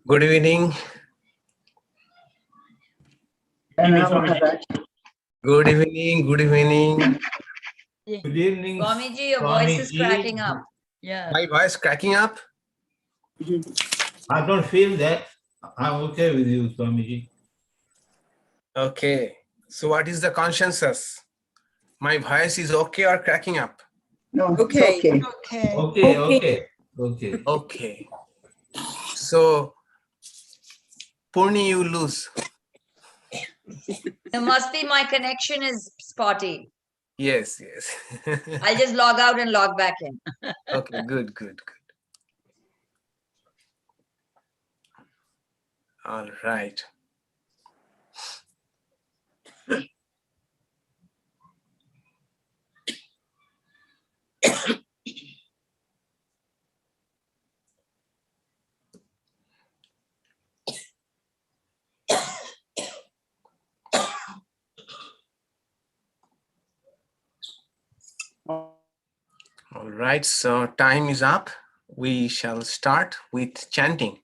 Good evening. Good evening. Good evening. Good evening, Swamiji, your voice is Swamiji. cracking up. Yeah. My voice cracking up. I don't feel that. I'm okay with you, Swamiji. Okay. So what is the consensus? My voice is okay or cracking up? No, Okay. it's okay. Okay. Okay. So Purni, you lose. It must be my connection is spotty. Yes. I'll just log out and log back in. Okay, good. All right. All right, so time is up. We shall start with chanting.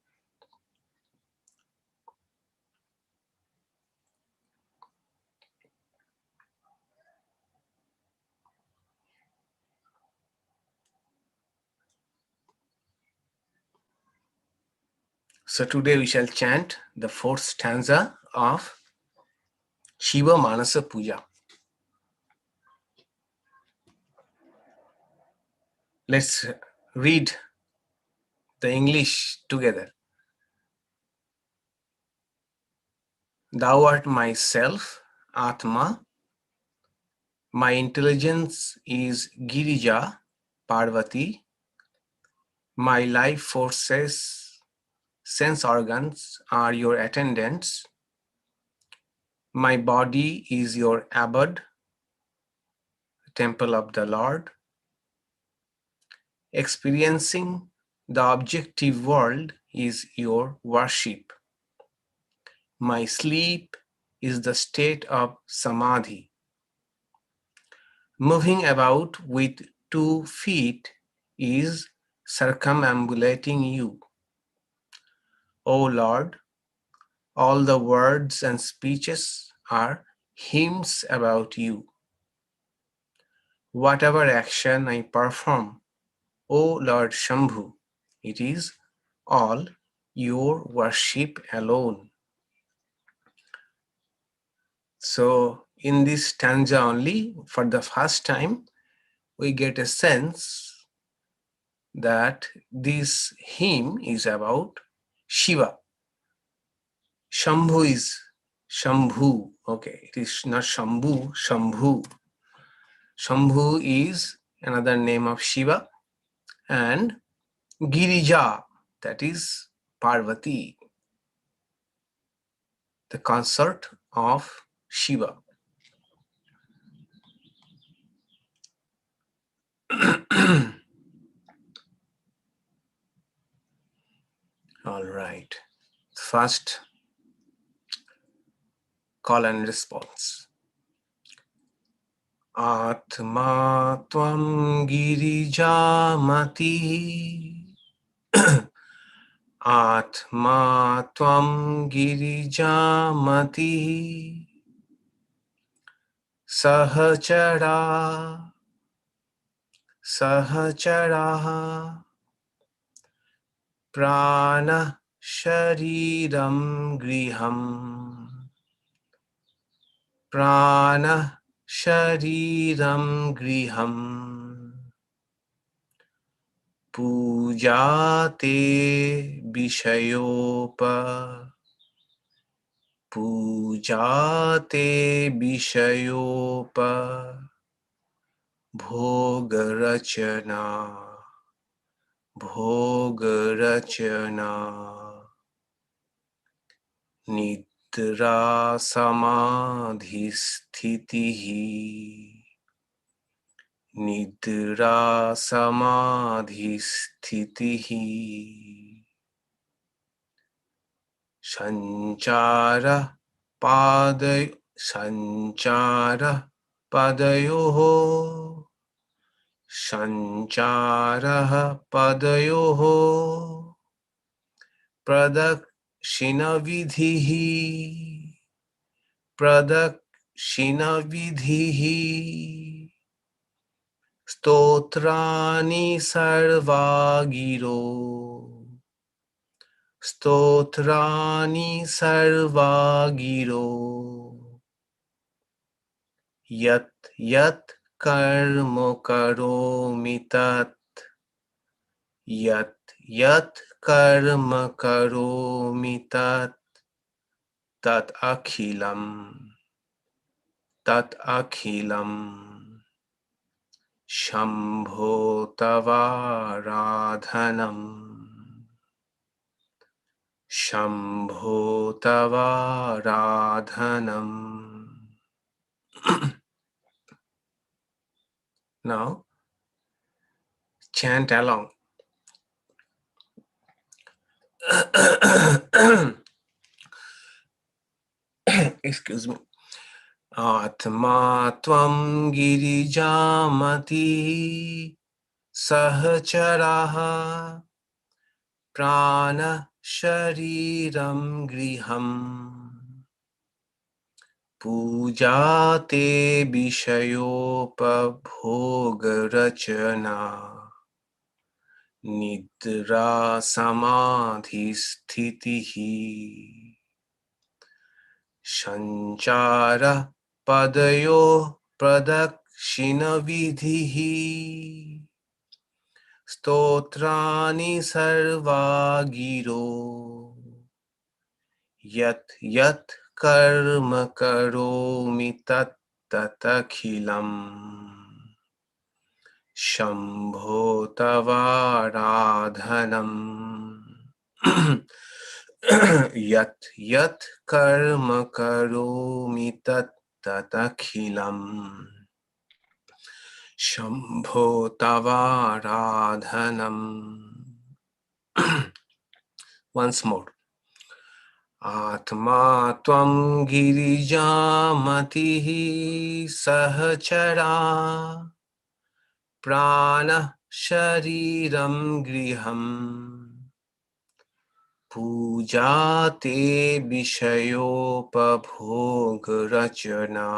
So today we shall chant the fourth stanza of Shiva Manasa Puja. Let's read the English together. Thou art myself, Atma. My intelligence is Girija, Parvati. My life forces, sense organs are your attendants. My body is your abode, temple of the Lord. Experiencing the objective world is your worship. My sleep is the state of samadhi. Moving about with 2 feet is circumambulating you. O Lord, all the words and speeches are hymns about you. Whatever action I perform, O Lord Shambhu, it is all your worship alone. So in this stanza only, for the first time, we get a sense that this hymn is about Shiva. Shambhu is Shambhu. Okay, it is not Shambhu, Shambhu. Shambhu is another name of Shiva, and Girija, that is Parvati, the consort of Shiva. All right. First, call and response. Atma tvam girijamati. Atma tvam girijamati. Sahachara. Sahachara. Prana shariram griham. Prana shariram griham. Pujate vishayopa. Pujate vishayopa. Bhogarachana. Bhogarachana. Nidra samadhisthitihi. Nidra samadhisthitihi. Sanchara padayoho. Sanchara padayoho. Shinavidhihi Pradakshinavidhihi Stotrani Sarvagiro Stotrani Sarvagiro Yat Yat Karma Karomi Tat Yat Yat Karma Karomi Tat Tat Akhilam Tat Akhilam Shambho Tavaradhanam Shambho Tavaradhanam. Now chant along. Excuse me. Atma tvam girijamati sahacharaha prana shariram griham pujate vishayopa Nidra samadhi sthitihi Shanchara padayo pradakshina vidhihi Stotrani sarva giro Yat yat karma karomi tat tatakhilam Shambho Tavaradhanam Yat Yat Karma Karomi Tat Tatakhilam Shambho Tavaradhanam. Once more. Atma Tvam Girijamatihi Sahachara Prana Shariram Griham Pujate Vishayopabhogarachana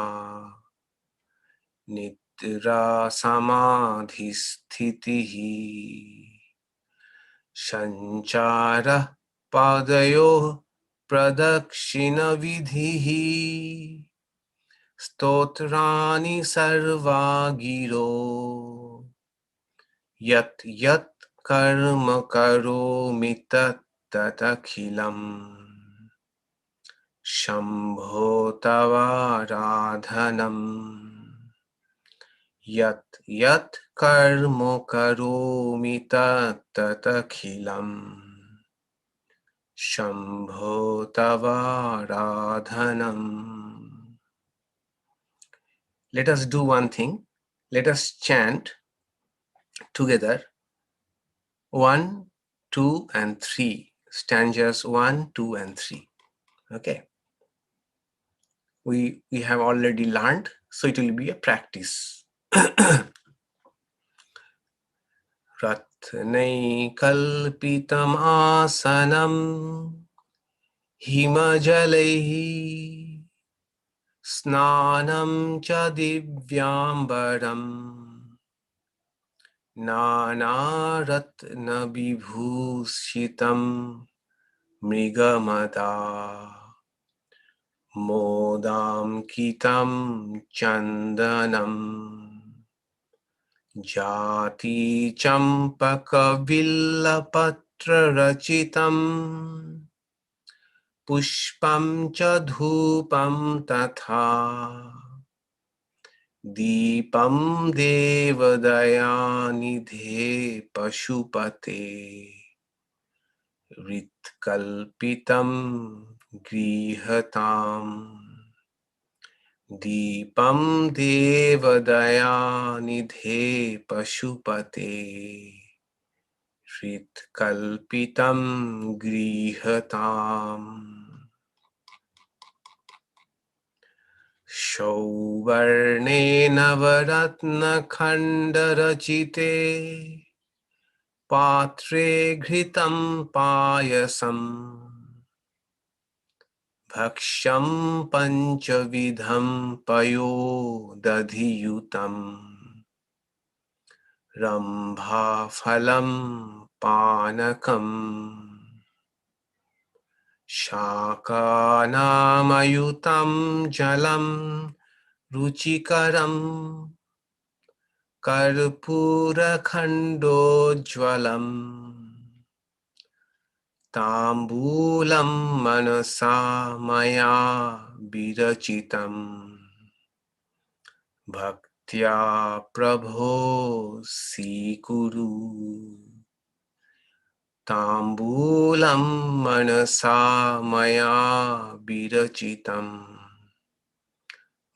Nidra Samadhisthitihi Shanchara Padayo Pradakshina Vidhihi Stotrani Sarva Giro Yat Yat Karma Karomi Tat Tatakhilam Shambho Tavaradhanam Yat Yat Karma Karomi Tat Tatakhilam Shambho Tavaradhanam. Let us do one thing. Let us chant together 1, 2, and 3. Stanzas 1, 2, and 3. Okay. We have already learned, so it will be a practice. Ratnai kalpitam asanam himajalaihi snanam cha divyambaram Nanaratna vibhushitam mrigamada modam kitam chandanam jati champaka villapatra rachitam pushpam cha dhupam tatha Deepam Devadayanidhe Pashupate Ritkalpitam Grihatam Deepam Devadayanidhe Pashupate Ritkalpitam Grihatam Shauvarne Navaratna Khandarachite Patre Ghritam Payasam Bhaksham panchavidham payo dadhiyutam Rambha phalam panakam Shakanam jalam ruchikaram Karpura khandojvalam Tambulam manasa maya virachitam Bhaktya prabho sikuru Tambulam manasa maya virachitam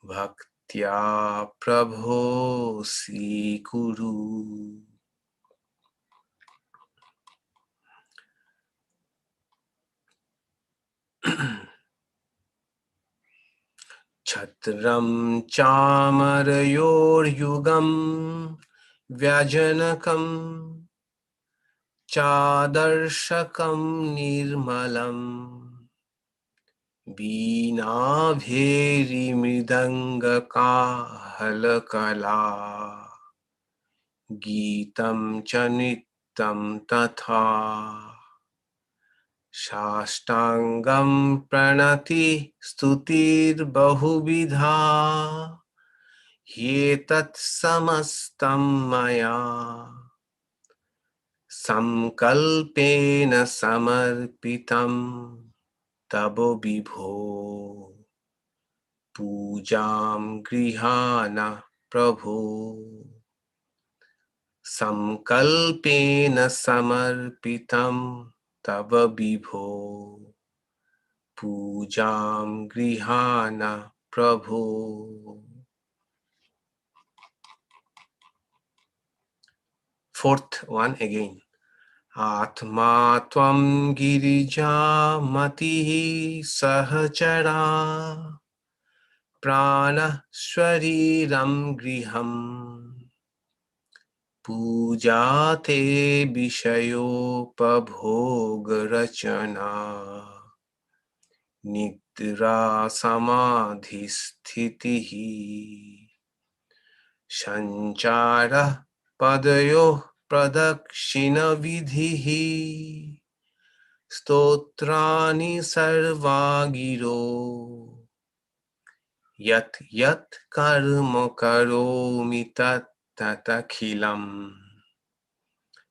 Bhaktya prabho sikuru. Chatram chamarayor yugam vyajanakam chadarshakam nirmalam Veena bheri mridanga kahalakala Geetam chanitam tatha Shastangam pranati stutir bahubidha Yetat samastam maya Samkalpena samarpitam Tabo vibho Pujam grihana prabho Samkalpena samarpitam Tava vibho Pujam grihana prabho. Fourth one again. Atma tvam girija matihi sahachara Prana swariram griham Pujate vishayopa Nidra samadhisthitihi Sanchara padayo pradakshina vidhihi Stotrani sarvagiro Yat yat karma karomi tat tatakhilam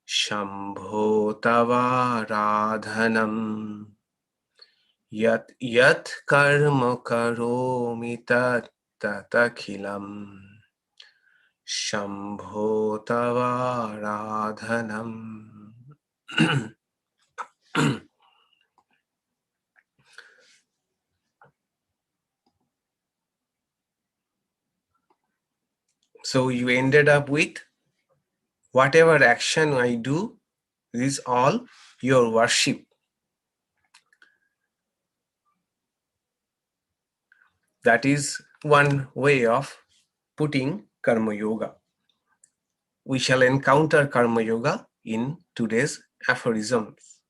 Shambho tava radhanam Yat yat karma karomi tat tatakhilam Shambho tava radhanam. So you ended up with whatever action I do is all your worship. That is one way of putting Karma Yoga. We shall encounter Karma Yoga in today's aphorisms.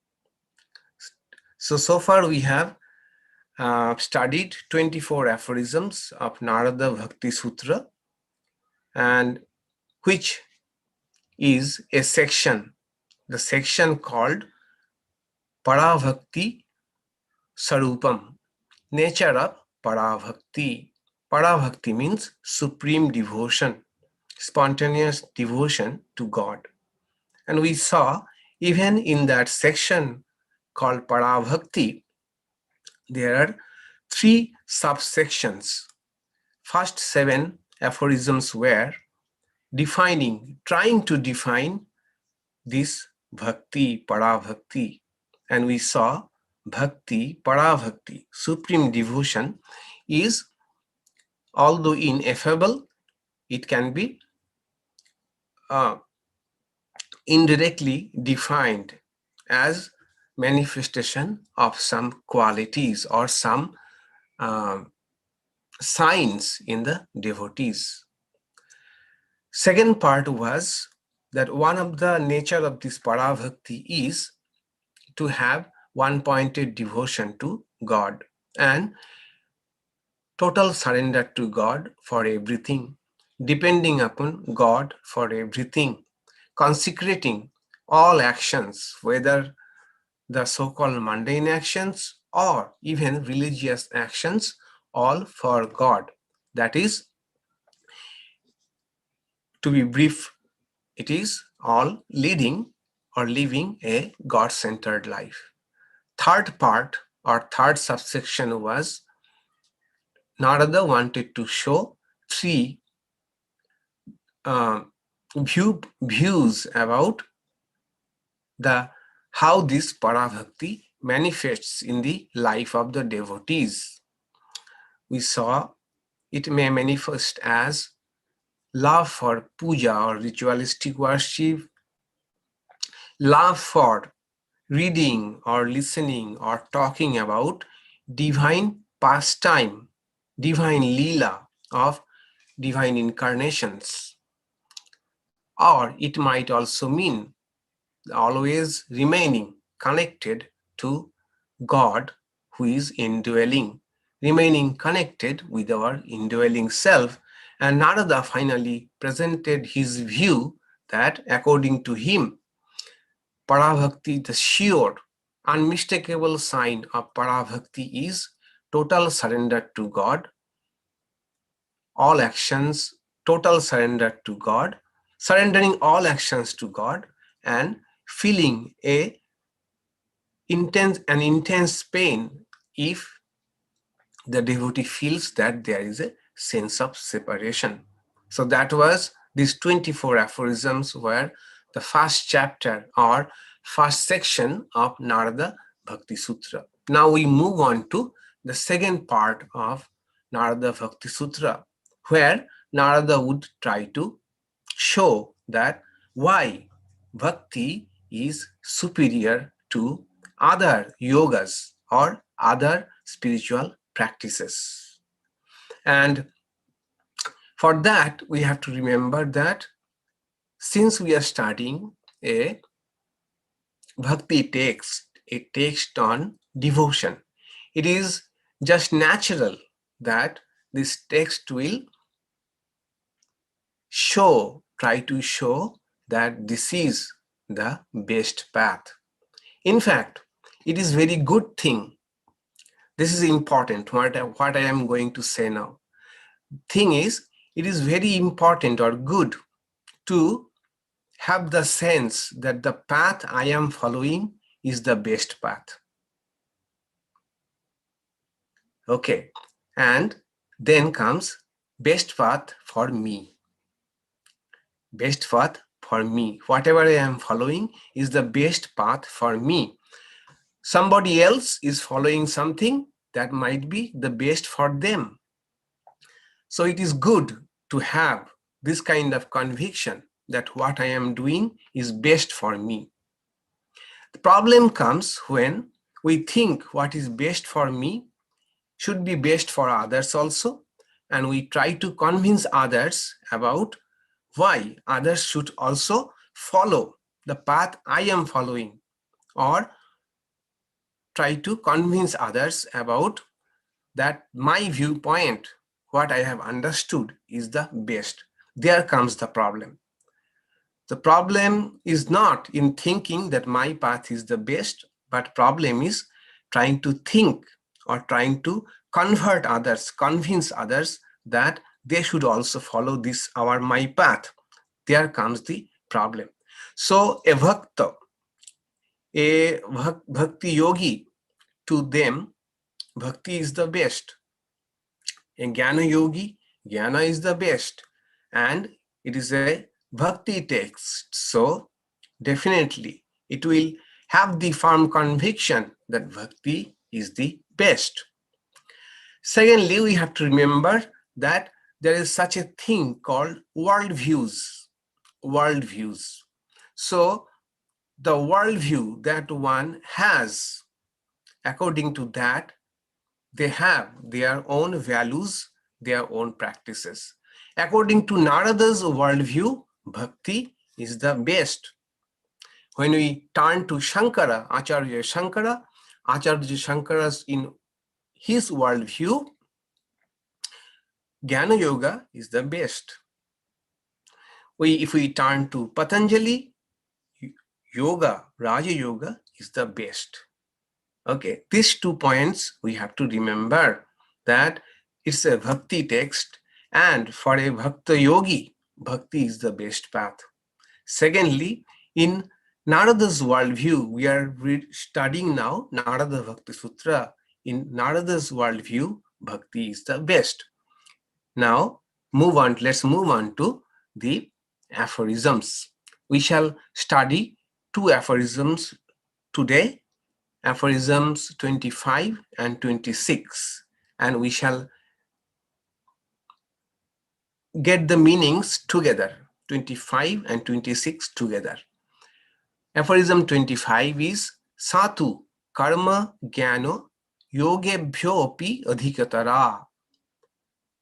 So far we have studied 24 aphorisms of Narada Bhakti Sutra, and which is a section, the section called Parabhakti Sarupam, nature of Parabhakti. Parabhakti means supreme devotion, spontaneous devotion to God. And we saw even in that section called Parabhakti, there are 3 subsections. First 7 aphorisms were trying to define this Bhakti, Parabhakti. And we saw Bhakti, Parabhakti, supreme devotion is, although ineffable, it can be indirectly defined as manifestation of some qualities or some signs in the devotees. Second part was that one of the nature of this Parabhakti is to have one-pointed devotion to God. and total surrender to God for everything, depending upon God for everything, consecrating all actions, whether the so-called mundane actions or even religious actions, all for God. That is, to be brief, it is all leading or living a God-centered life. Third part or third subsection was Narada wanted to show three views about the how this Parabhakti manifests in the life of the devotees. We saw it may manifest as love for puja or ritualistic worship, love for reading or listening or talking about divine pastime, divine leela of divine incarnations. Or it might also mean always remaining connected to God who is indwelling, remaining connected with our indwelling self. And Narada finally presented his view that according to him, Parabhakti, the sure, unmistakable sign of Parabhakti is total surrender to God, all actions, total surrender to God, surrendering all actions to God, and feeling an intense pain if the devotee feels that there is a sense of separation. So that was these 24 aphorisms were the first chapter or first section of Narada Bhakti Sutra. Now we move on to the second part of Narada Bhakti Sutra, where Narada would try to show that why bhakti is superior to other yogas or other spiritual practices. And for that, we have to remember that since we are studying a bhakti text, a text on devotion, it is just natural that this text will try to show that this is the best path. In fact, it is very good thing. This is important, what I am going to say now. Thing is, it is very important or good to have the sense that the path I am following is the best path. Okay, and then comes best path for me. Best path for me. Whatever I am following is the best path for me. Somebody else is following something that might be the best for them. So it is good to have this kind of conviction that what I am doing is best for me. The problem comes when we think what is best for me should be best for others also, and we try to convince others about why others should also follow the path I am following, or try to convince others about that my viewpoint, what I have understood is the best. There comes the problem. The problem is not in thinking that my path is the best, but problem is trying to think or trying to convert others, convince others that they should also follow this my path. There comes the problem. So a bhakta, a bhakti yogi, to them, bhakti is the best. A jnana yogi, jnana is the best. And it is a bhakti text. So definitely it will have the firm conviction that bhakti is the best. Secondly, we have to remember that there is such a thing called worldviews. Worldviews. So the worldview that one has, according to that, they have their own values, their own practices. According to Narada's worldview, bhakti is the best. When we turn to Shankara, Acharya Shankara's in his worldview, Jnana Yoga is the best. If we turn to Patanjali, Yoga, Raja Yoga is the best. Okay, these 2 points we have to remember, that it's a Bhakti text, and for a Bhakta Yogi, Bhakti is the best path. Secondly, in Narada's worldview, we are studying now Narada Bhakti Sutra. In Narada's worldview, Bhakti is the best. Now, let's move on to the aphorisms. We shall study 2 aphorisms today, aphorisms 25 and 26, and we shall get the meanings together, 25 and 26 together. Aphorism 25 is Satu karma jnano yogebhyo api adhikatara.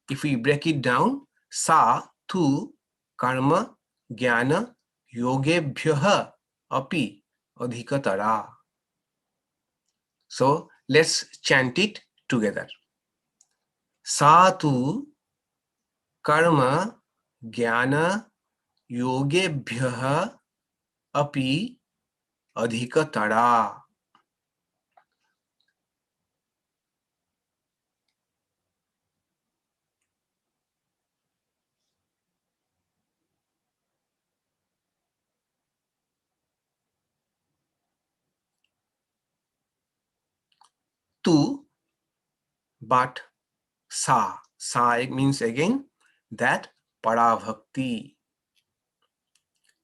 If we break it down, Sa tu karma jnana yogebhyo api adhikatara. So let's chant it together. Satu karma jnana yogebhyo api adhikatara. Tu, but sa. Sa means again that parabhakti.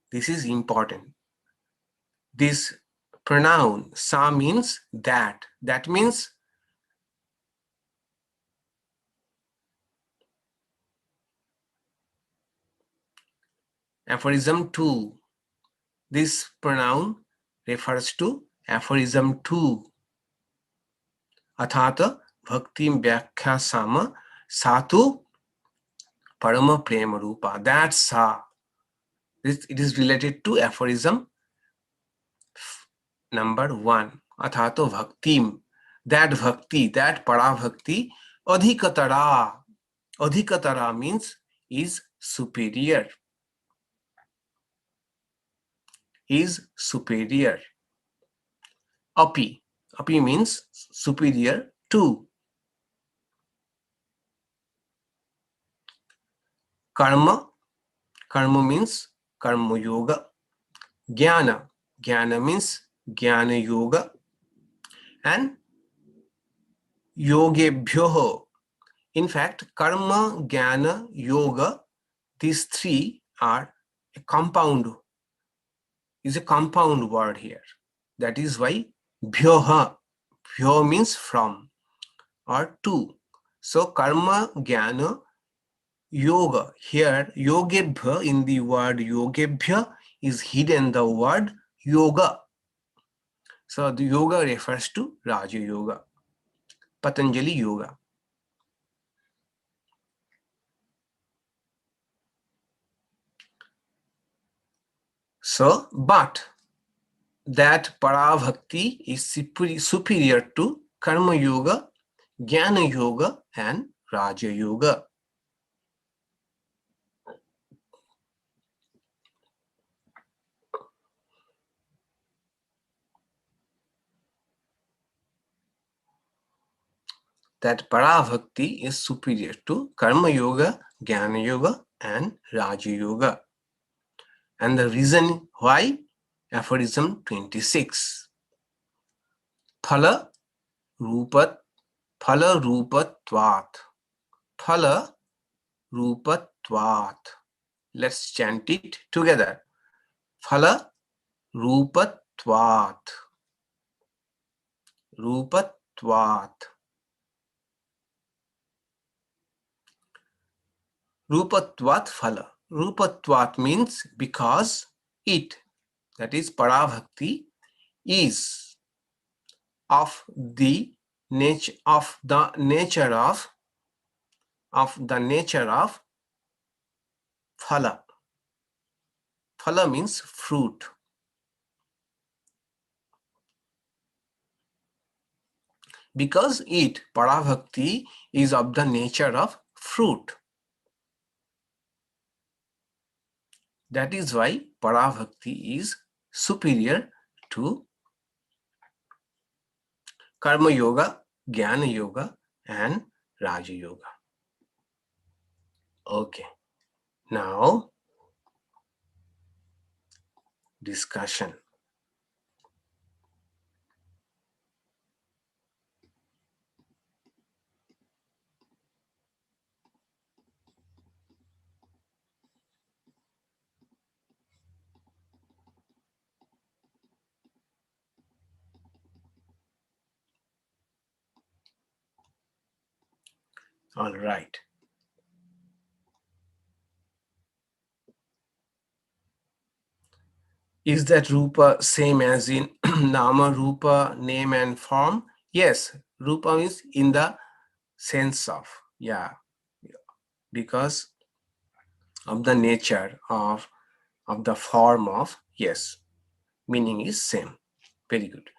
This is important. This pronoun sa means that. That means aphorism 2. This pronoun refers to aphorism 2. Athata bhaktim vyakhya sama satu parama prema rupa. That's sa. It is related to aphorism number 1. Athato bhaktim. That bhakti, that parabhakti, adhikatara. Adhikatara means is superior. Is superior. Api. Api means superior to. Karma. Karma means karma yoga. Jnana. Jnana means jnana yoga. And yogebhyoho. In fact, karma, jnana, yoga, these 3 are a compound, is a compound word here. That is why bhyoha. Bhyo means from or to. So karma, jnana, yoga. Here, yogebhya, in the word yogebhya is hidden the word yoga. So the yoga refers to Raja Yoga, Patanjali Yoga. So, but that parabhakti is superior to Karma Yoga, Jnana Yoga, and Raja Yoga. That parabhakti is superior to Karma Yoga, Jnana Yoga, and Raja Yoga. And the reason why? Aphorism 26. Phala rupat, phala rupatvat. Phala rupatvat. Let's chant it together. Phala rupatvat. Rupatvat. Rupatvat phala. Rupatvat means because it, that is parabhakti, is of the nature of phala. Phala means fruit. because Parabhakti is of the nature of fruit. That is why Parabhakti is superior to Karma Yoga, Jnana Yoga, and Raja Yoga. Okay, now discussion. All right. Is that Rupa same as in Nama, Rupa, name and form? Yes, Rupa is in the sense of, yeah, because of the nature of the form of, yes, meaning is same. Very good.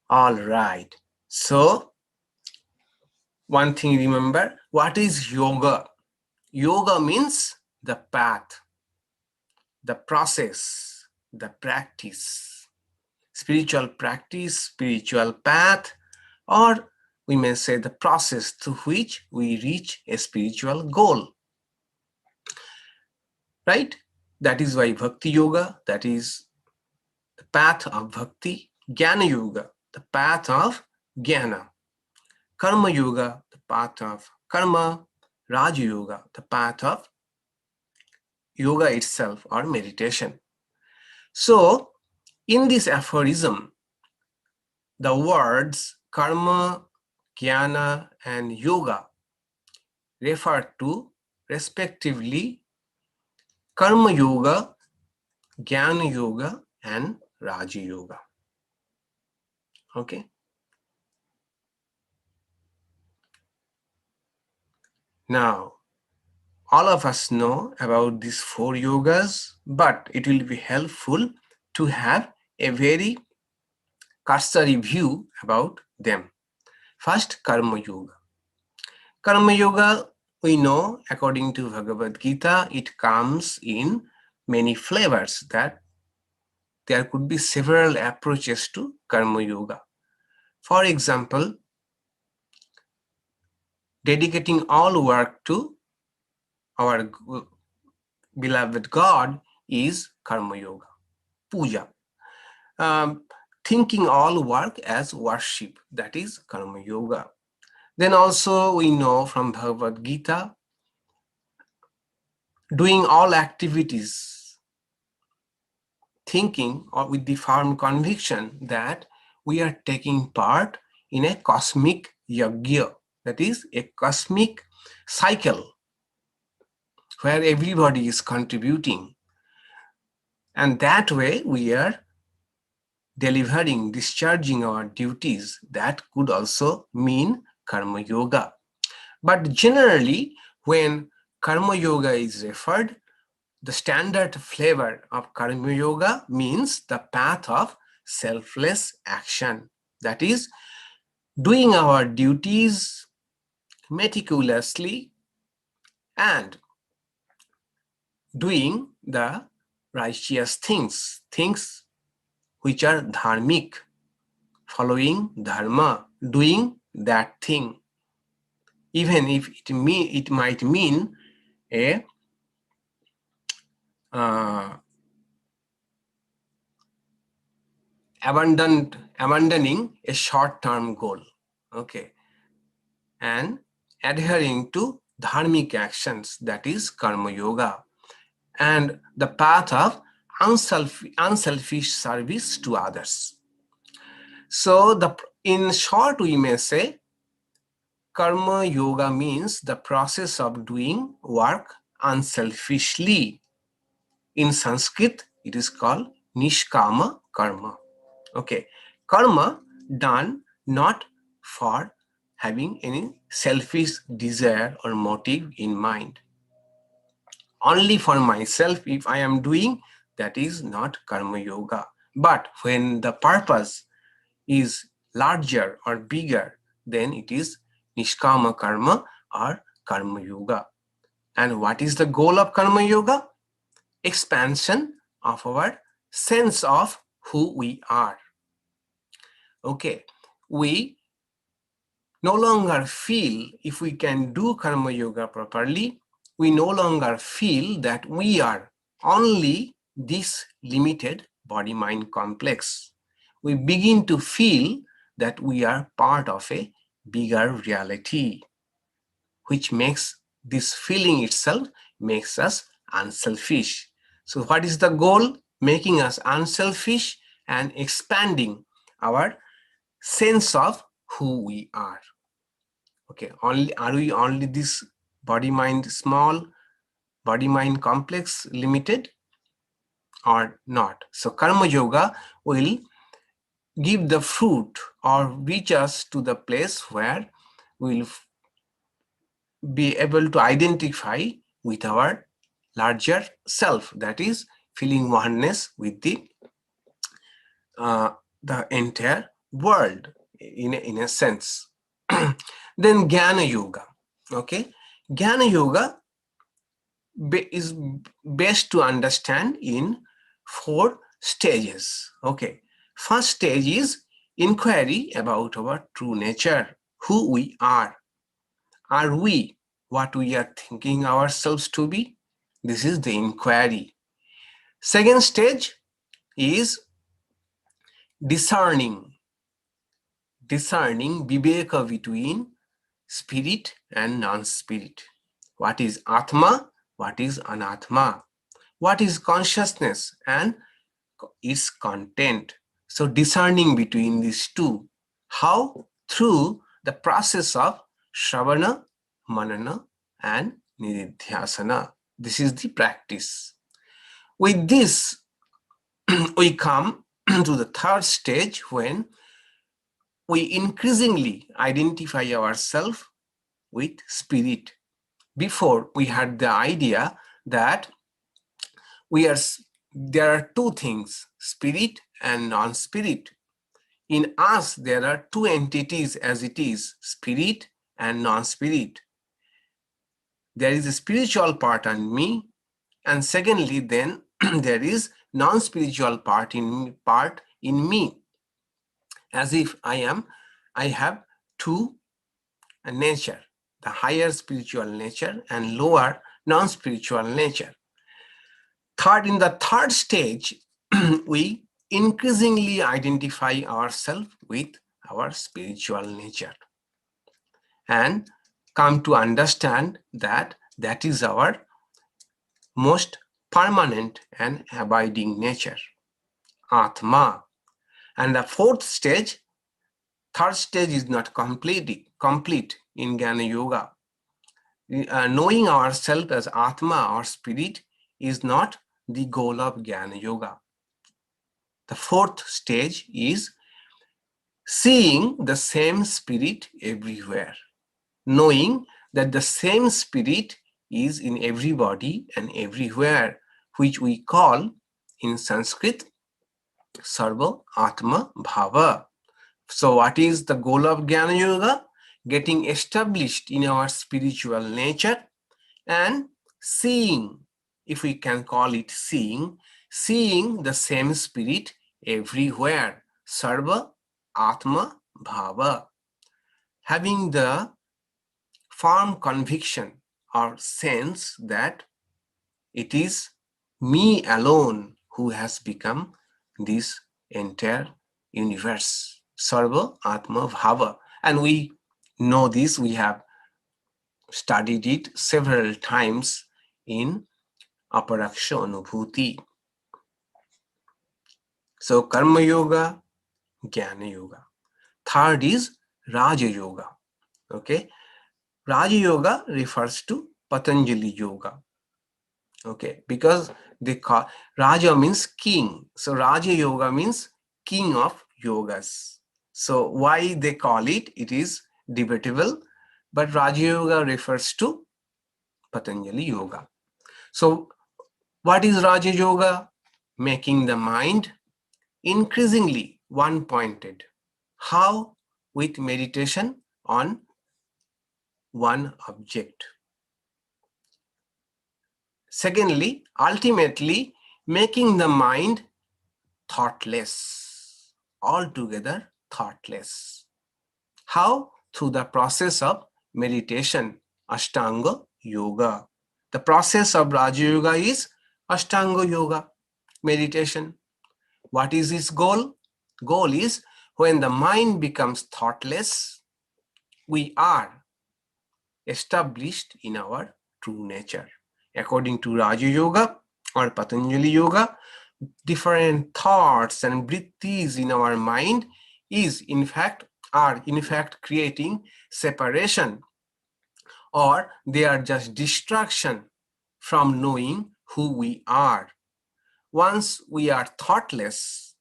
All right. So, one thing remember, what is yoga? Yoga means the path, the process, the practice, spiritual practice, spiritual path, or we may say the process through which we reach a spiritual goal. Right? That is why Bhakti Yoga, that is the path of Bhakti. Jnana Yoga, the path of Jnana. Karma Yoga, the path of Karma. Raja Yoga, the path of yoga itself or meditation. So, in this aphorism, the words karma, jnana, and yoga refer to respectively karma yoga, jnana yoga, and raja yoga. Okay. Now, all of us know about these 4 yogas, but it will be helpful to have a very cursory view about them. First, Karma Yoga. Karma Yoga, we know, according to Bhagavad Gita, it comes in many flavors, that there could be several approaches to Karma Yoga. For example, dedicating all work to our beloved God is Karma Yoga. Puja. Thinking all work as worship, that is Karma Yoga. Then also we know from Bhagavad Gita, doing all activities, thinking or with the firm conviction that we are taking part in a cosmic yajna, that is a cosmic cycle where everybody is contributing. And that way we are delivering, discharging our duties. That could also mean Karma Yoga. But generally, when Karma Yoga is referred, the standard flavor of Karma Yoga means the path of selfless action. That is, doing our duties meticulously and doing the righteous things, things which are dharmic, following dharma, doing that thing, even if it might mean a abandoning a short-term goal, okay, and adhering to dharmic actions, that is Karma Yoga, and the path of unselfish service to others. So, in short, we may say Karma Yoga means the process of doing work unselfishly. In Sanskrit, it is called Nishkama Karma. Okay, karma done not for having any selfish desire or motive in mind. Only for myself, if I am doing, that is not Karma Yoga. But when the purpose is larger or bigger, then it is Nishkama Karma or Karma Yoga. And what is the goal of Karma Yoga? Expansion of our sense of who we are. Okay, we no longer feel, if we can do Karma Yoga properly, we no longer feel that we are only this limited body-mind complex. We begin to feel that we are part of a bigger reality, which makes this feeling itself makes us unselfish. So what is the goal? Making us unselfish and expanding our sense of who we are. Okay, are we only this body mind small, body mind complex limited or not? So Karma Yoga will give the fruit or reach us to the place where we'll be able to identify with our larger self, that is feeling oneness with the entire world in a sense. Then Jnana Yoga. Okay, Jnana Yoga is best to understand in 4 stages. Okay, first stage is inquiry about our true nature, who we are. Are we what we are thinking ourselves to be? This is the inquiry. Second stage is discerning viveka between spirit and non-spirit. What is Atma? What is Anatma? What is consciousness and its content? So discerning between these two. How? Through the process of Shravana, Manana and Nididhyasana. This is the practice. With this, we come to the third stage when we increasingly identify ourselves with spirit. Before, we had the idea that there are 2 things, spirit and non-spirit. In us, there are 2 entities as it is, spirit and non-spirit. There is a spiritual part in me, and secondly, then there is non-spiritual part in me, as if I have 2 nature, the higher spiritual nature and lower non-spiritual nature. In the third stage, we increasingly identify ourselves with our spiritual nature and come to understand that that is our most permanent and abiding nature, Atma. And the third stage is not complete in Jnana Yoga. Knowing ourselves as Atma or spirit is not the goal of Jnana Yoga. The fourth stage is seeing the same spirit everywhere, knowing that the same spirit is in everybody and everywhere, which we call in Sanskrit Sarva Atma Bhava. So what is the goal of Jnana Yoga? Getting established in our spiritual nature and seeing, if we can call it seeing the same spirit everywhere, Sarva Atma Bhava. Having the firm conviction or sense that it is me alone who has become this entire universe, Sarva Atma Bhava. And we know this, we have studied it several times in Aparaksha Anubhuti. So Karma Yoga, Jnana Yoga. Third is Raja Yoga. Okay, Raja Yoga refers to Patanjali Yoga. Okay, because they call Raja means king. So Raja Yoga means king of yogas. So why they call it, it is debatable, but Raja Yoga refers to Patanjali Yoga. So what is Raja Yoga? Making the mind increasingly one-pointed. How? With meditation on one object. Secondly, ultimately making the mind thoughtless, altogether thoughtless. How? Through the process of meditation, Ashtanga Yoga. The process of Raja Yoga is Ashtanga Yoga, meditation. What is its goal? Goal is when the mind becomes thoughtless, we are established in our true nature. According to Raja Yoga or Patanjali Yoga, different thoughts and vrittis in our mind are in fact creating separation, or they are just distraction from knowing who we are. Once we are thoughtless,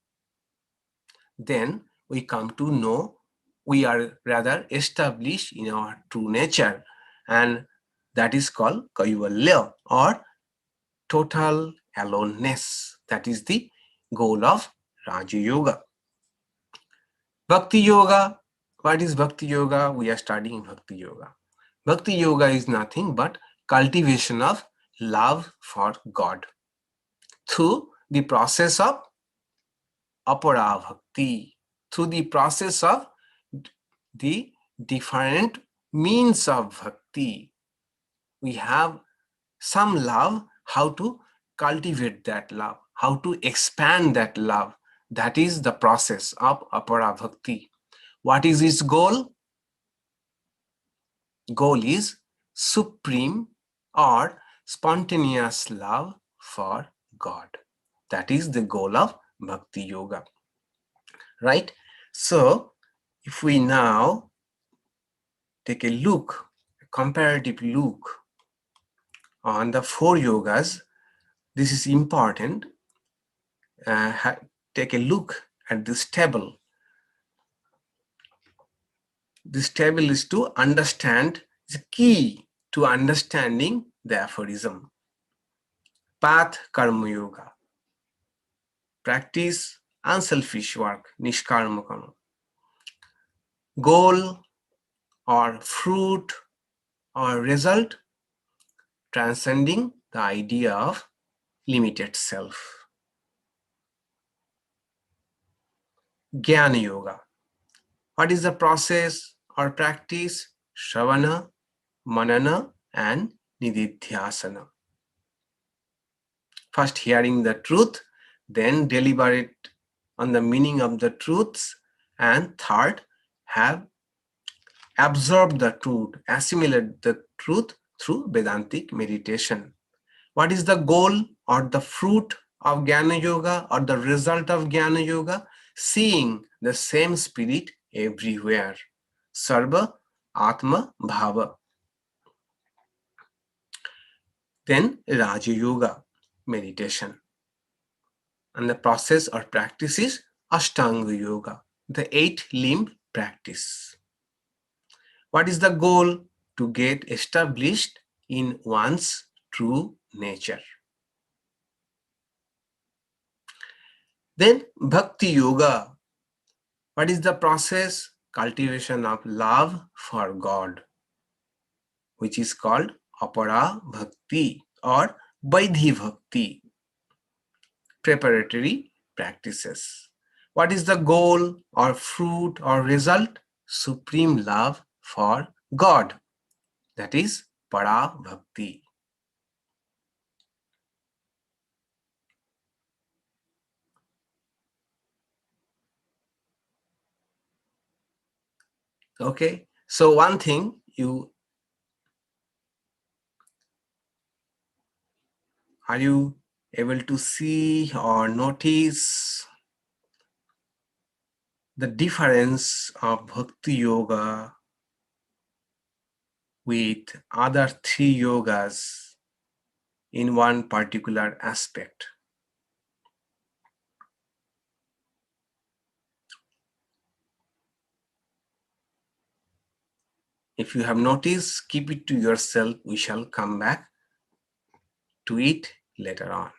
then we come to know we are rather established in our true nature, and that is called Kaivalya, or total aloneness. That is the goal of Raja Yoga. Bhakti Yoga. What is Bhakti Yoga? We are studying Bhakti Yoga. Bhakti Yoga is nothing but cultivation of love for God through the process of Apara Bhakti, through the process of the different means of Bhakti. We have some love, how to cultivate that love, how to expand that love. That is the process of Apara Bhakti. What is its goal? Goal is supreme or spontaneous love for God. That is the goal of Bhakti Yoga. Right? So, if we now take a look, a comparative look on the 4 yogas, this is important. Take a look at this table. This table is to understand, the key to understanding the aphorism. Path Karma Yoga. Practice unselfish work, Nishkarma Karma. Goal or fruit or result, transcending the idea of limited self. Jnana Yoga. What is the process or practice? Shravana, Manana, and Nididhyasana. First hearing the truth, then deliberate on the meaning of the truths, and third, have absorbed the truth, assimilate the truth through Vedantic meditation. What is the goal or the fruit of Jnana Yoga, or the result of Jnana Yoga? Seeing the same spirit everywhere. Sarva Atma Bhava. Then Raja Yoga, meditation. And the process or practice is Ashtanga Yoga, the 8-limb practice. What is the goal? To get established in one's true nature. Then Bhakti Yoga. What is the process? Cultivation of love for God, which is called Apara Bhakti or Vaidhi Bhakti. Preparatory practices. What is the goal or fruit or result? Supreme love for God. That is Para Bhakti. Okay, so one thing are you able to see or notice the difference of Bhakti Yoga with other 3 yogas in one particular aspect? If you have noticed, keep it to yourself. We shall come back to it later on.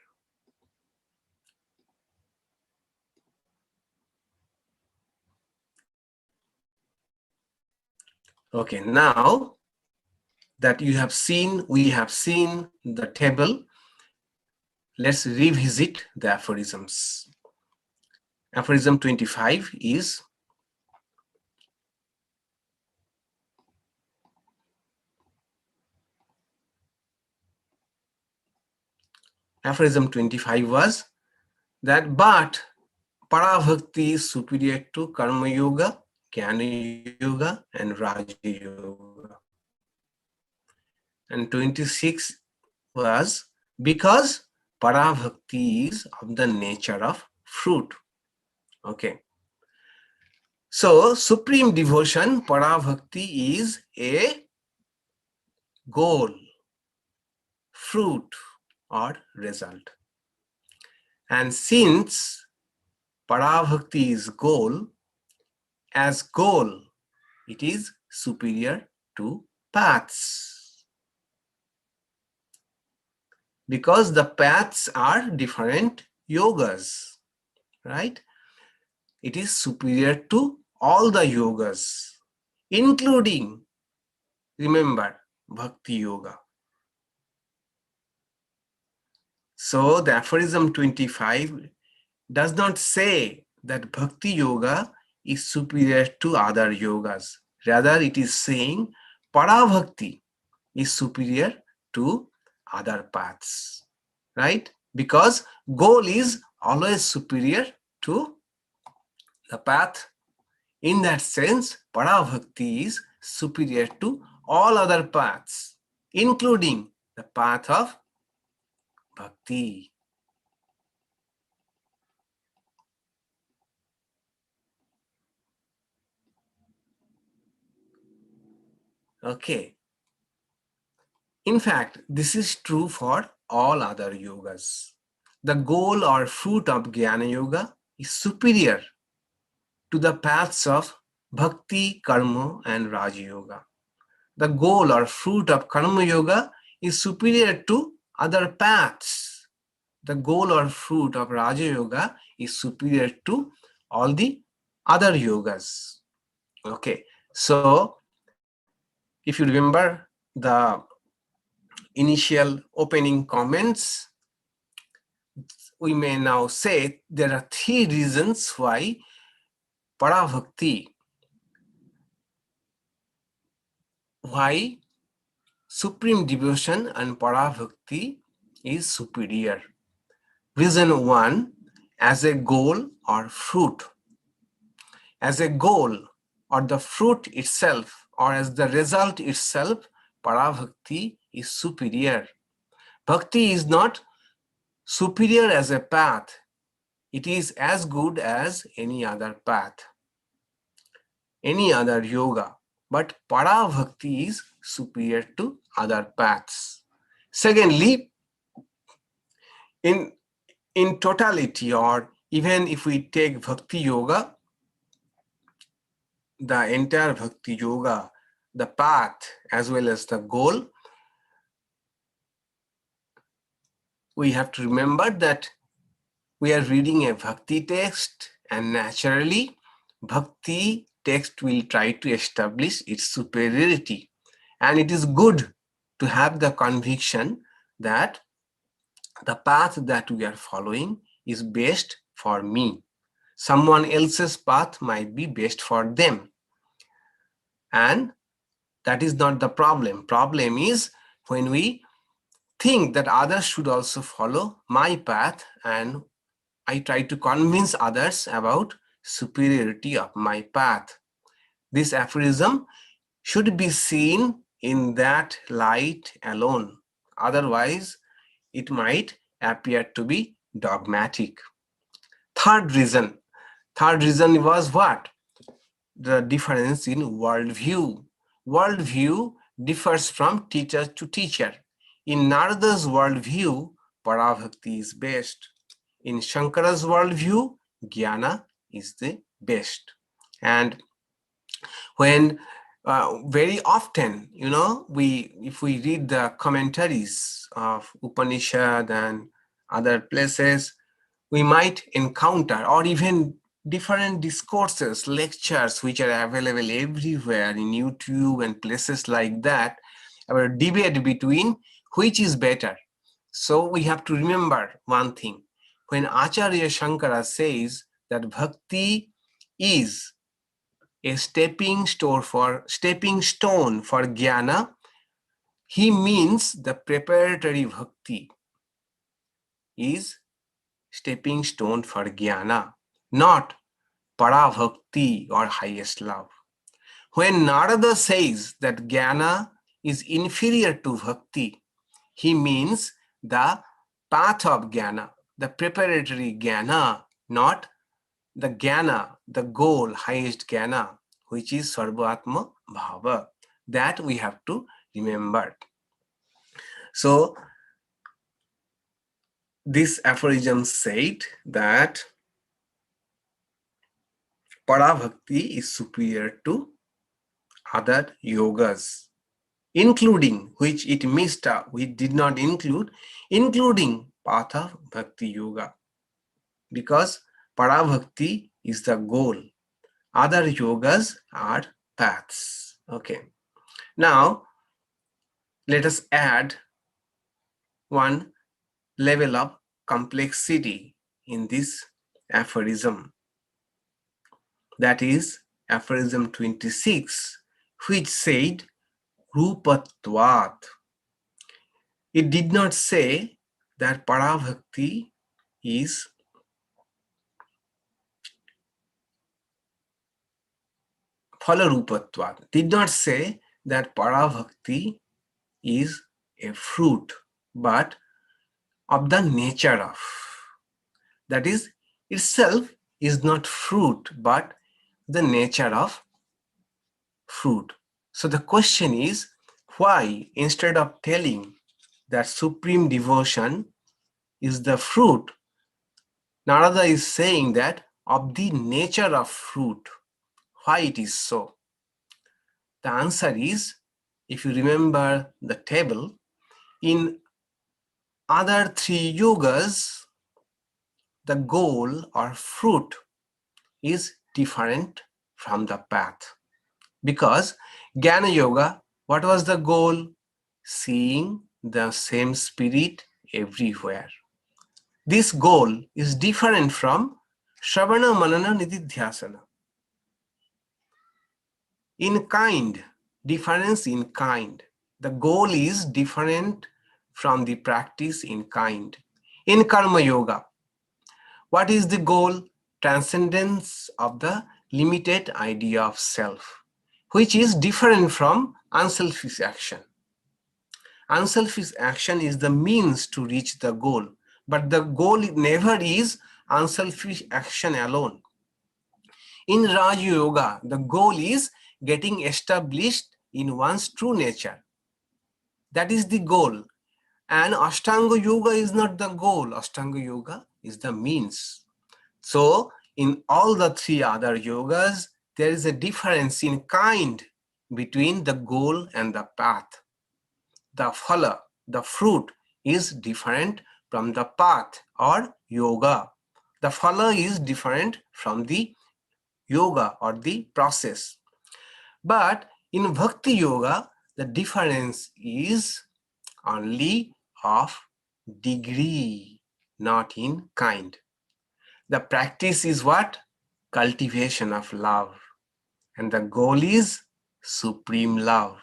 Okay, now that you have seen, we have seen the table, let's revisit the aphorisms. Aphorism 25 is aphorism 25 was that, but Parabhakti is superior to Karma Yoga, Jnana Yoga, and Raja Yoga. And 26 was because Parabhakti is of the nature of fruit. Okay. So, supreme devotion, Parabhakti, is a goal, fruit, or result. And since Parabhakti is goal, as goal, it is superior to paths. Because the paths are different yogas, right? It is superior to all the yogas, including, remember, Bhakti Yoga. So the aphorism 25 does not say that Bhakti Yoga is superior to other yogas. Rather, it is saying Parabhakti is superior to other paths, right? Because goal is always superior to the path. In that sense, Parabhakti is superior to all other paths, including the path of Bhakti. Okay. In fact, this is true for all other yogas. The goal or fruit of Jnana Yoga is superior to the paths of Bhakti, Karma, and Raja Yoga. The goal or fruit of Karma Yoga is superior to other paths. The goal or fruit of Raja Yoga is superior to all the other yogas. Okay, so if you remember the initial opening comments, we may now say there are 3 reasons why Parabhakti, why supreme devotion and Parabhakti is superior. Reason 1, as a goal or fruit. As a goal or the fruit itself, or as the result itself, Parabhakti is superior. Bhakti is not superior as a path. It is as good as any other path, any other yoga. But Parabhakti is superior to other paths. Secondly, in totality, or even if we take Bhakti Yoga, the entire Bhakti Yoga, the path as well as the goal, we have to remember that we are reading a Bhakti text, and naturally, Bhakti text will try to establish its superiority. And it is good to have the conviction that the path that we are following is best for me. Someone else's path might be best for them. And that is not the problem. Problem is when we think that others should also follow my path, and I try to convince others about superiority of my path. This aphorism should be seen in that light alone. Otherwise, it might appear to be dogmatic. Third reason was what? The difference in worldview. Worldview differs from teacher to teacher. In Narada's worldview, Parabhakti is best. In Shankara's worldview, Jnana is the best. And when very often, if we read the commentaries of Upanishad and other places, we might encounter, or even different discourses, lectures, which are available everywhere in YouTube and places like that, about debate between which is better. So we have to remember one thing. When Acharya Shankara says that bhakti is a stepping stone for jnana, he means the preparatory bhakti is stepping stone for jnana, not para bhakti or highest love. When Narada says that jnana is inferior to bhakti, he means the path of jnana, the preparatory jnana, not the jnana, the goal, highest jnana, which is sarvatma bhava. That we have to remember. So this aphorism said that Parabhakti is superior to other yogas, including, which it missed out, we did not include, including path of Bhakti Yoga, because Parabhakti is the goal. Other yogas are paths. Okay. Now, let us add one level of complexity in this aphorism. That is aphorism 26, which said Rupatvat. It did not say that Parabhakti is Phalarupatvat. Did not say that Parabhakti is a fruit, but of the nature of. That is, itself is not fruit, but the nature of fruit. So the question is, why instead of telling that supreme devotion is the fruit, Narada is saying that of the nature of fruit. Why it is so? The answer is, if you remember the table, in other three yogas, the goal or fruit is different from the path. Because Jnana Yoga, what was the goal? Seeing the same spirit everywhere. This goal is different from Shravana Manana Nididhyasana. In kind, difference in kind. The goal is different from the practice in kind. In Karma Yoga, what is the goal? Transcendence of the limited idea of self, which is different from unselfish action. Unselfish action is the means to reach the goal, but the goal never is unselfish action alone. In Raj Yoga, the goal is getting established in one's true nature. That is the goal. And Ashtanga Yoga is not the goal. Ashtanga Yoga is the means. So, in all the three other yogas, there is a difference in kind between the goal and the path. The phala, the fruit, is different from the path or yoga. The phala is different from the yoga or the process. But in Bhakti Yoga, the difference is only of degree, not in kind. The practice is what? Cultivation of love. And the goal is supreme love.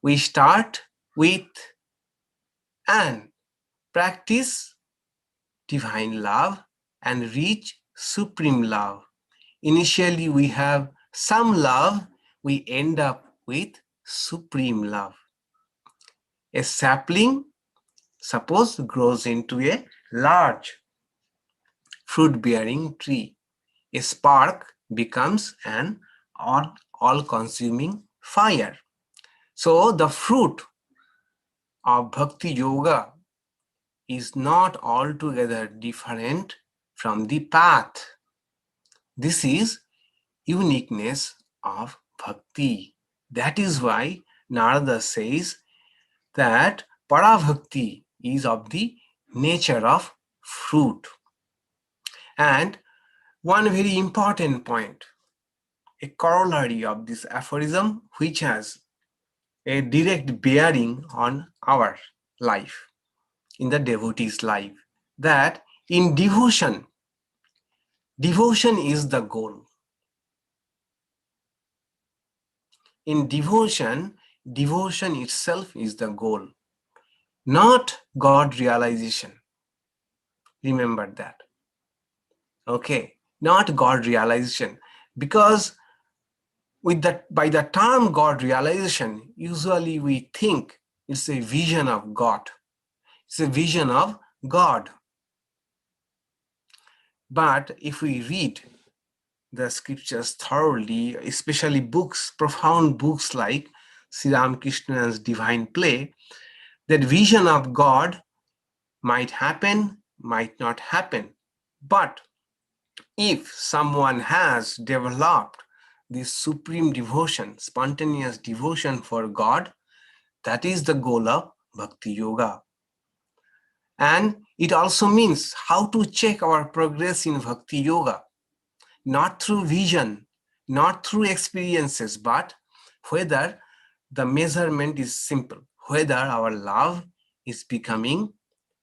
We start with and practice divine love and reach supreme love. Initially, we have some love, we end up with supreme love. A sapling, suppose, grows into a large fruit-bearing tree. A spark becomes an all-consuming fire. So the fruit of Bhakti Yoga is not altogether different from the path. This is uniqueness of Bhakti. That is why Narada says that Parabhakti is of the nature of fruit. And one very important point, a corollary of this aphorism, which has a direct bearing on our life, in the devotee's life, that in devotion, devotion is the goal. In devotion, devotion itself is the goal, not God realization. Remember that. Okay, not God realization. Because by the term God realization, usually we think it's a vision of God. It's a vision of God. But if we read the scriptures thoroughly, especially books, profound books like Sri Ramakrishna's Divine Play, that vision of God might happen, might not happen. But if someone has developed this supreme devotion, spontaneous devotion for God, that is the goal of Bhakti Yoga. And it also means how to check our progress in Bhakti Yoga, not through vision, not through experiences, but whether the measurement is simple, whether our love is becoming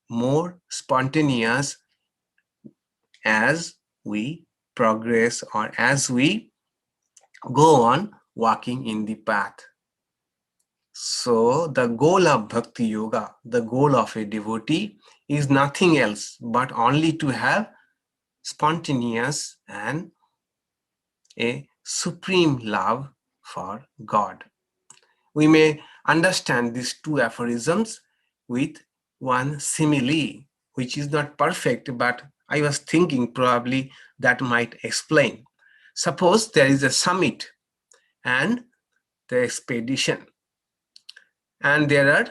more spontaneous as we progress or as we go on walking in the path. So the goal of Bhakti Yoga, the goal of a devotee, is nothing else but only to have spontaneous and a supreme love for God. We may understand these two aphorisms with one simile, which is not perfect, but I was thinking probably that might explain. Suppose there is a summit and the expedition, and there are,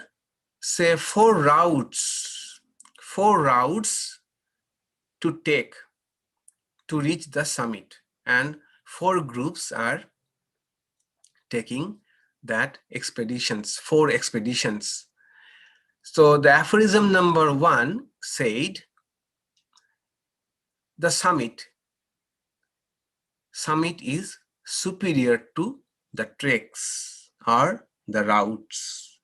say, four routes to take to reach the summit, and four groups are taking that expeditions, four expeditions. So the aphorism number 1 said, the summit is superior to the treks or the routes.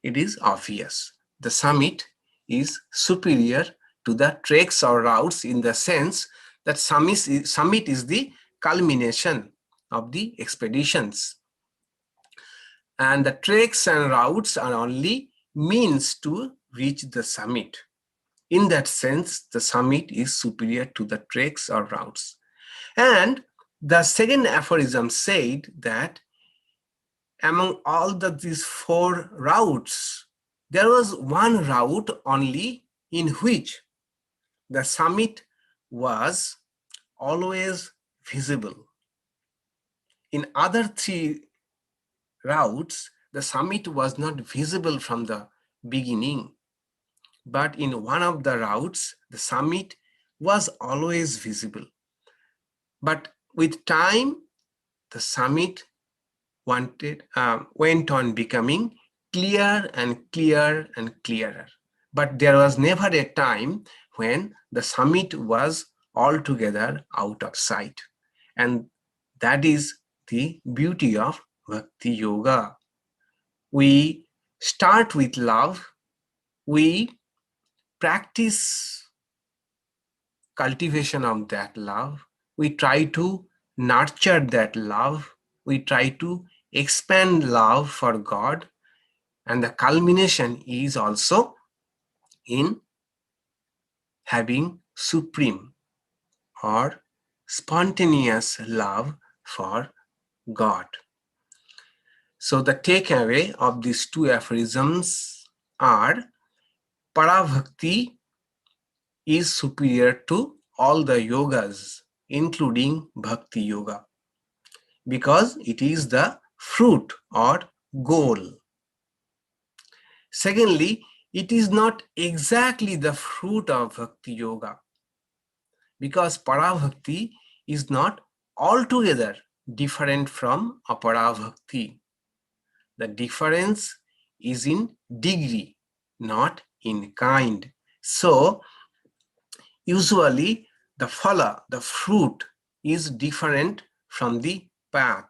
It is obvious. The summit is superior to the treks or routes in the sense that summit is the culmination of the expeditions. And the treks and routes are only means to reach the summit. In that sense, the summit is superior to the treks or routes. And the second aphorism said that among all these four routes, there was one route only in which the summit was always visible. In other three routes, the summit was not visible from the beginning. But in one of the routes, the summit was always visible. But with time, the summit went on becoming clear and clear and clearer. But there was never a time when the summit was altogether out of sight. And that is the beauty of Bhakti Yoga. We start with love, we practice cultivation of that love, we try to nurture that love, we try to expand love for God, and the culmination is also in having supreme or spontaneous love for God. So the takeaway of these two aphorisms are, Parabhakti is superior to all the yogas, including Bhakti Yoga, because it is the fruit or goal. Secondly, it is not exactly the fruit of Bhakti Yoga, because Parabhakti is not altogether different from Aparabhakti. The difference is in degree, not in kind. So, usually the phala, the fruit, is different from the path.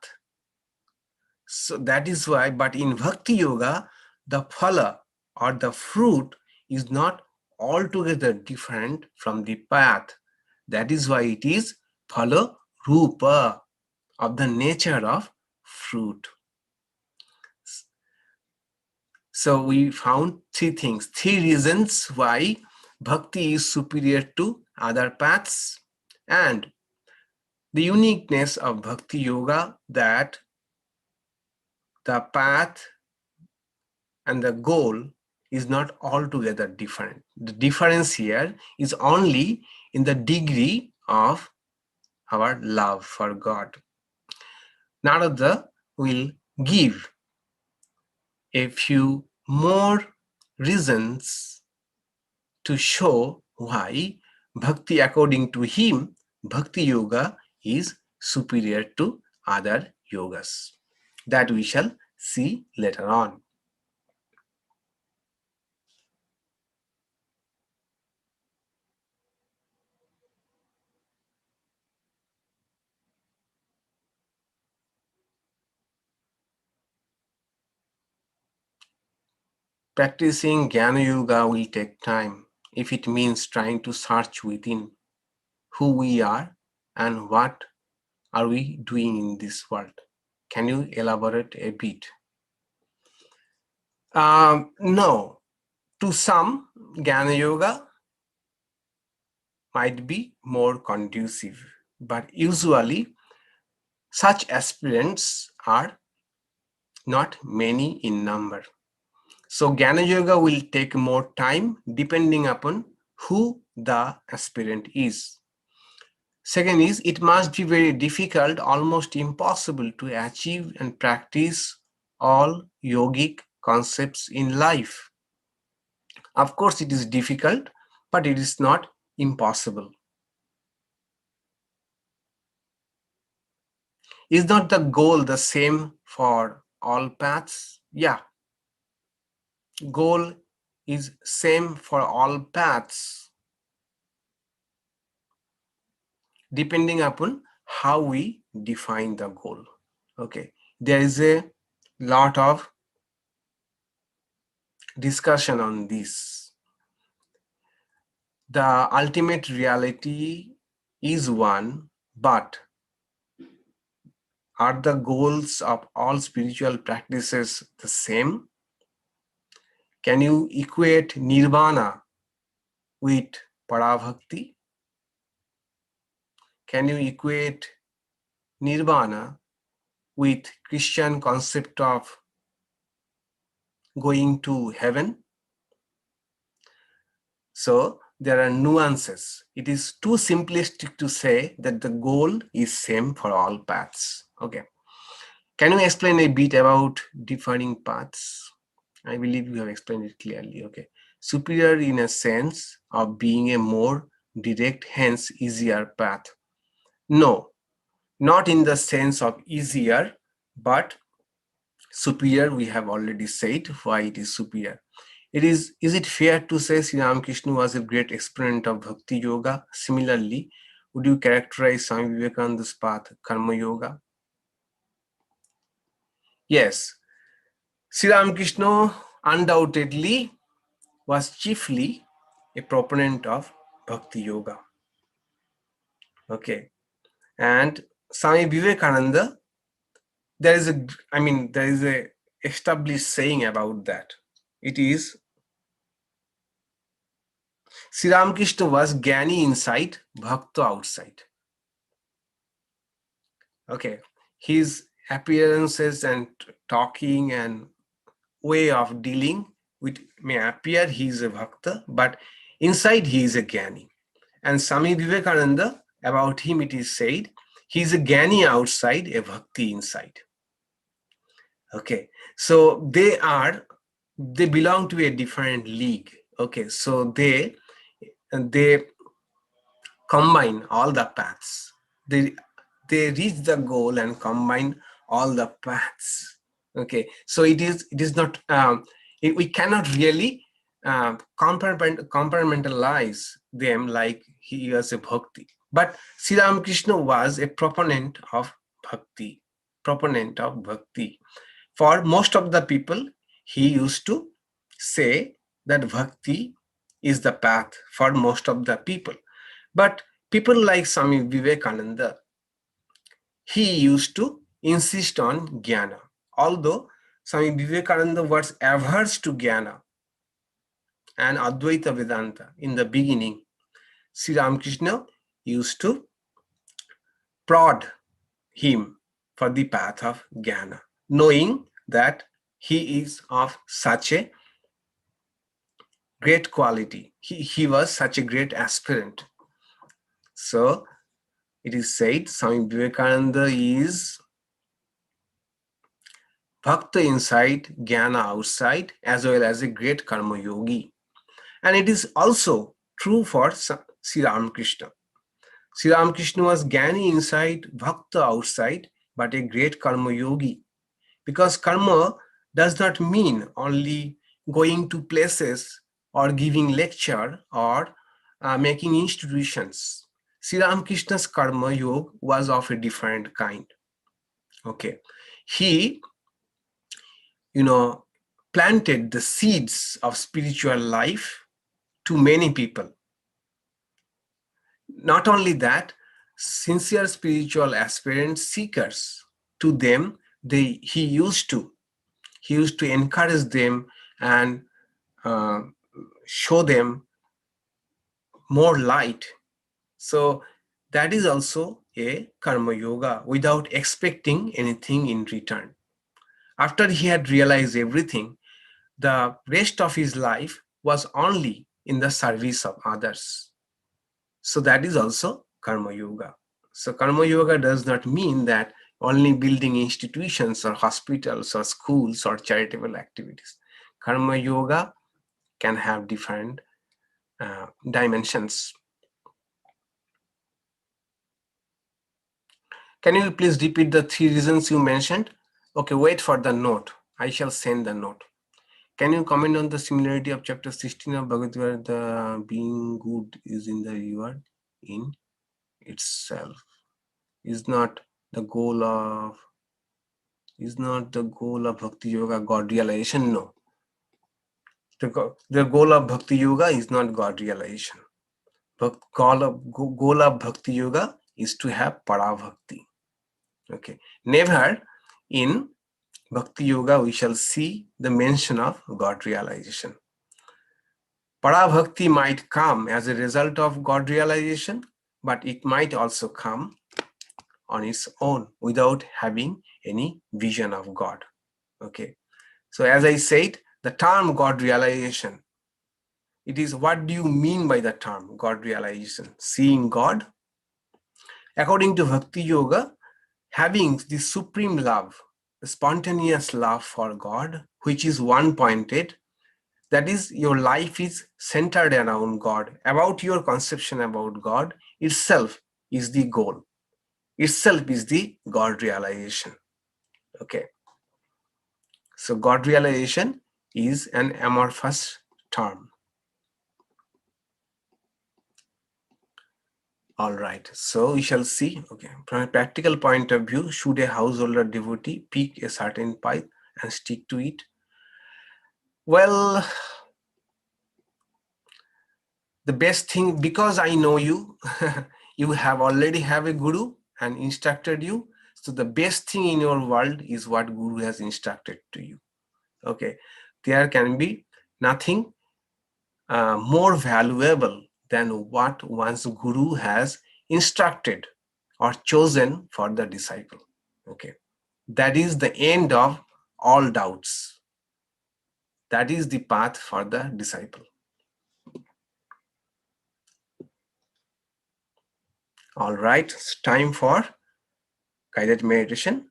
So that is why, but in Bhakti Yoga, the phala or the fruit is not altogether different from the path. That is why it is phala rupa, of the nature of fruit. So we found three things, three reasons why bhakti is superior to other paths, and the uniqueness of bhakti yoga, that the path and the goal is not altogether different. The difference here is only in the degree of our love for God. Narada will give a few more reasons to show why bhakti, according to him, bhakti yoga is superior to other yogas. That we shall see later on. Practicing Jnana Yoga will take time if it means trying to search within who we are and what are we doing in this world. Can you elaborate a bit? No. To some, Jnana Yoga might be more conducive, but usually such aspirants are not many in number. So Jnana Yoga will take more time depending upon who the aspirant is. Second is, it must be very difficult, almost impossible to achieve and practice all yogic concepts in life. Of course, it is difficult, but it is not impossible. Is not the goal the same for all paths? Yeah. Goal is same for all paths, depending upon how we define the goal. Okay. There is a lot of discussion on this. The ultimate reality is one, but are the goals of all spiritual practices the same? Can you equate nirvana with parabhakti? Can you equate nirvana with Christian concept of going to heaven? So there are nuances. It is too simplistic to say that the goal is same for all paths. Okay. Can you explain a bit about defining paths? I believe you have explained it clearly. Okay. Superior in a sense of being a more direct, hence easier path. No, not in the sense of easier, but superior. We have already said why it is superior. Is it fair to say Sri Ramakrishna was a great exponent of Bhakti Yoga? Similarly, would you characterize Swami Vivekananda's path, Karma Yoga? Yes, Sri Ramakrishna undoubtedly was chiefly a proponent of Bhakti Yoga. Okay, and Swami Vivekananda, there is a established saying about that. It is, Sri Ramakrishna was Jnani inside, Bhakta outside. Okay, his appearances and talking and way of dealing with may appear he is a Bhakta, but inside he is a Jnani. And Swami Vivekananda, about him it is said, he is a Jnani outside, a Bhakti inside. Okay, so they belong to a different league. Okay, so they combine all the paths. They reach the goal and combine all the paths. Okay, so it is not we cannot really compartmentalize them like he was a bhakti. But Sri Ramakrishna was a proponent of bhakti. For most of the people, he used to say that bhakti is the path for most of the people. But people like Swami Vivekananda, he used to insist on jnana. Although Swami Vivekananda was averse to jnana and Advaita Vedanta in the beginning, Sri Ramakrishna used to prod him for the path of jnana, knowing that he is of such a great quality. He was such a great aspirant. So it is said Swami Vivekananda is bhakta inside, jnana outside, as well as a great karma yogi. And it is also true for Sri Ramakrishna. Sri Ramakrishna was jnani inside, bhakta outside, but a great karma yogi. Because karma does not mean only going to places or giving lecture or making institutions. Sri Ramakrishna's karma yoga was of a different kind. Okay, he, planted the seeds of spiritual life to many people. Not only that, sincere spiritual aspirants, seekers, to them, he used to encourage them and show them more light. So that is also a karma yoga without expecting anything in return. After he had realized everything, the rest of his life was only in the service of others. So that is also karma yoga. So karma yoga does not mean that only building institutions or hospitals or schools or charitable activities. Karma yoga can have different dimensions. Can you please repeat the 3 reasons you mentioned? Okay, wait for the note. I shall send the note. Can you comment on the similarity of chapter 16 of Bhagavad Gita, where the being good is in the reward in itself? Is not the goal of Bhakti Yoga God realization? No. The goal of Bhakti Yoga is not God realization. But goal of Bhakti Yoga is to have Para Bhakti. Okay. Never in Bhakti Yoga we shall see the mention of God realization. Para Bhakti might come as a result of God realization, but it might also come on its own without having any vision of God. Okay. So as I said, the term God realization, it is, what do you mean by the term God realization? Seeing God? According to Bhakti Yoga, having the supreme love, the spontaneous love for God, which is one-pointed, that is, your life is centered around God, about your conception about God itself is the goal, itself is the God realization. Okay. So God realization is an amorphous term. All right, so we shall see. Okay, from a practical point of view, should a householder devotee pick a certain path and stick to it? Well, the best thing, because I know you, you already have a guru and instructed you. So the best thing in your world is what guru has instructed to you. Okay, there can be nothing more valuable than what one's guru has instructed or chosen for the disciple. Okay, that is the end of all doubts. That is the path for the disciple. All right, it's time for guided meditation.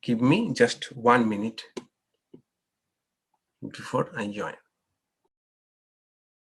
Give me just 1 minute before I join.